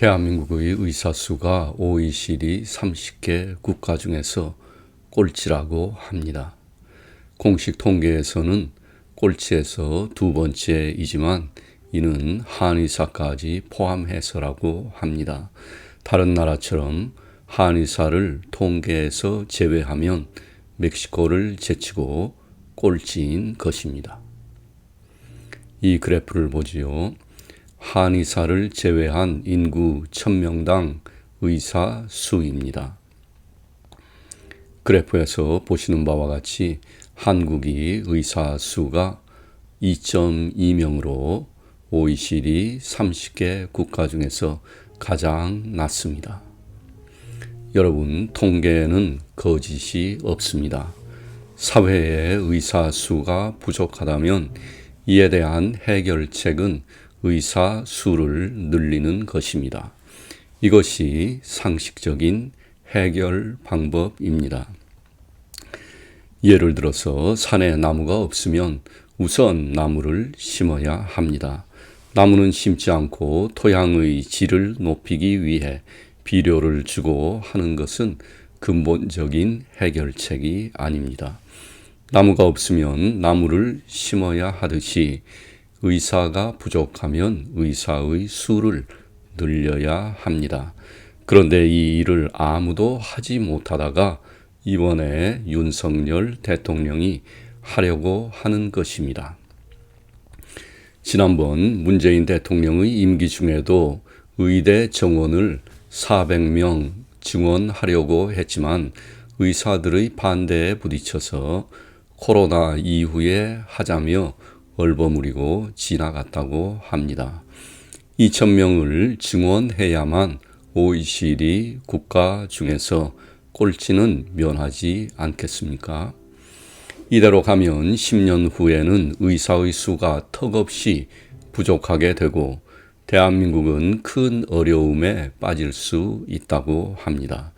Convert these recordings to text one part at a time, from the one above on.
대한민국의 의사 수가 OECD 30개 국가 중에서 꼴찌라고 합니다. 공식 통계에서는 꼴찌에서 두 번째이지만 이는 한의사까지 포함해서라고 합니다. 다른 나라처럼 한의사를 통계에서 제외하면 멕시코를 제치고 꼴찌인 것입니다. 이 그래프를 보지요. 한의사를 제외한 인구 1000명당 의사 수입니다. 그래프에서 보시는 바와 같이 한국이 의사 수가 2.2명으로 OECD 30개 국가 중에서 가장 낮습니다. 여러분, 통계에는 거짓이 없습니다. 사회의 의사 수가 부족하다면 이에 대한 해결책은 의사 수를 늘리는 것입니다. 이것이 상식적인 해결 방법입니다. 예를 들어서 산에 나무가 없으면 우선 나무를 심어야 합니다. 나무는 심지 않고 토양의 질을 높이기 위해 비료를 주고 하는 것은 근본적인 해결책이 아닙니다. 나무가 없으면 나무를 심어야 하듯이 의사가 부족하면 의사의 수를 늘려야 합니다. 그런데 이 일을 아무도 하지 못하다가 이번에 윤석열 대통령이 하려고 하는 것입니다. 지난번 문재인 대통령의 임기 중에도 의대 정원을 400명 증원하려고 했지만 의사들의 반대에 부딪혀서 코로나 이후에 하자며 얼버무리고 지나갔다고 합니다. 2,000명을 증원해야만 OECD 국가 중에서 꼴찌는 면하지 않겠습니까? 이대로 가면 10년 후에는 의사의 수가 턱없이 부족하게 되고 대한민국은 큰 어려움에 빠질 수 있다고 합니다.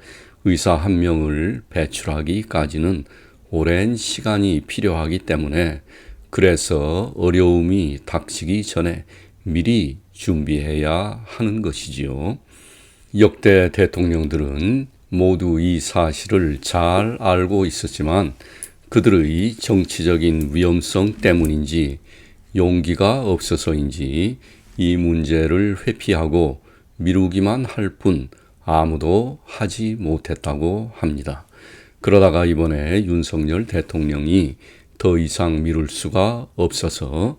의사 한 명을 배출하기까지는 오랜 시간이 필요하기 때문에 그래서 어려움이 닥치기 전에 미리 준비해야 하는 것이지요. 역대 대통령들은 모두 이 사실을 잘 알고 있었지만 그들의 정치적인 위험성 때문인지 용기가 없어서인지 이 문제를 회피하고 미루기만 할 뿐 아무도 하지 못했다고 합니다. 그러다가 이번에 윤석열 대통령이 더 이상 미룰 수가 없어서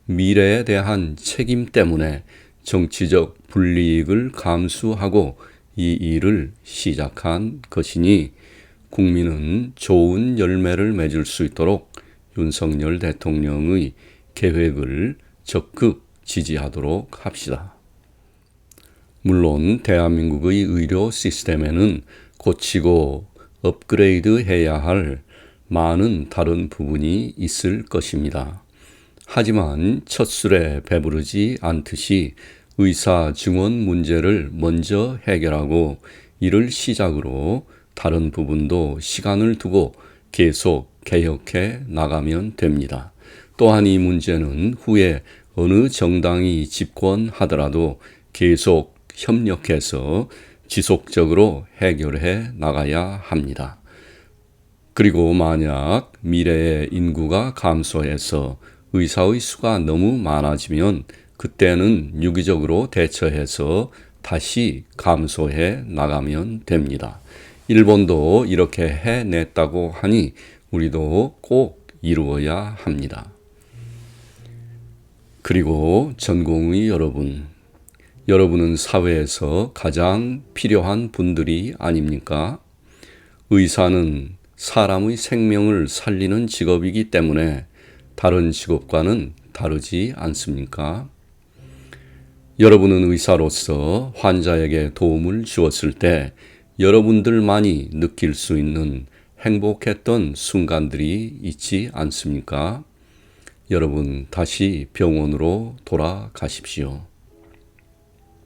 미래에 대한 책임 때문에 정치적 불이익을 감수하고 이 일을 시작한 것이니 국민은 좋은 열매를 맺을 수 있도록 윤석열 대통령의 계획을 적극 지지하도록 합시다. 물론 대한민국의 의료 시스템에는 고치고 업그레이드 해야 할 많은 다른 부분이 있을 것입니다. 하지만 첫 술에 배부르지 않듯이 의사 증원 문제를 먼저 해결하고 이를 시작으로 다른 부분도 시간을 두고 계속 개혁해 나가면 됩니다. 또한 이 문제는 후에 어느 정당이 집권하더라도 계속 협력해서 지속적으로 해결해 나가야 합니다. 그리고 만약 미래의 인구가 감소해서 의사의 수가 너무 많아지면 그때는 유기적으로 대처해서 다시 감소해 나가면 됩니다. 일본도 이렇게 해냈다고 하니 우리도 꼭 이루어야 합니다. 그리고 전공의 여러분, 여러분은 사회에서 가장 필요한 분들이 아닙니까? 의사는 사람의 생명을 살리는 직업이기 때문에 다른 직업과는 다르지 않습니까? 여러분은 의사로서 환자에게 도움을 주었을 때 여러분들만이 느낄 수 있는 행복했던 순간들이 있지 않습니까? 여러분, 다시 병원으로 돌아가십시오.